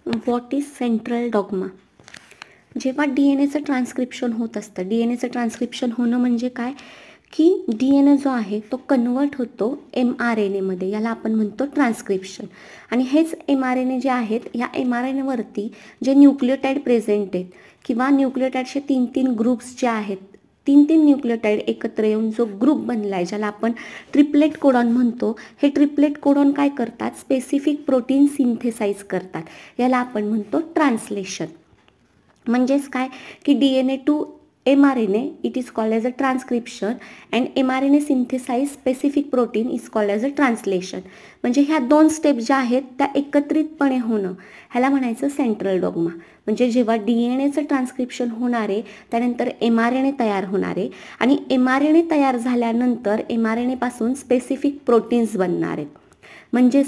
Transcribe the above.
What is central dogma? जेव्हा D N एचं transcription होत असतं, डी एन एचं ट्रान्स्क्रिप्शन होणं म्हणजे काय की डी एन ए जो आहे तो कन्वर्ट होतो एम आर एन एमध्ये, याला आपण म्हणतो ट्रान्स्क्रिप्शन. आणि हेच एम आर एन ए जे आहेत, ह्या एम आर एन एवरती जे न्यूक्लियोटाईड प्रेझेंट आहेत किंवा न्यूक्लियोटाईडचे 3 ग्रुप्स जे आहेत, 3 न्यूक्लियोटाईड एकत्र येऊन जो ग्रुप बनला आहे ज्याला आपण ट्रिपलेट कोडॉन म्हणतो, हे ट्रिपलेट कोडॉन काय करतात, स्पेसिफिक प्रोटीन सिंथेसाइज करतात, याला आपण म्हणतो ट्रान्सलेशन. म्हणजेच काय की D N A to M R N A it is called as a transcription and M R N A synthesize specific protein is called as a translation. म्हणजे ह्या 2 step ज्या आहेत त्या एकत्रितपणे होणं, ह्याला म्हणायचं सेंट्रल डॉग्मा. म्हणजे जेव्हा डी एन एचं ट्रान्स्क्रिप्शन होणार आहे त्यानंतर एम आर एन ए तयार होणार आहे आणि एम आर एन ए तयार झाल्यानंतर एम आर एन एपासून स्पेसिफिक प्रोटीन्स बनणार आहेत. म्हणजे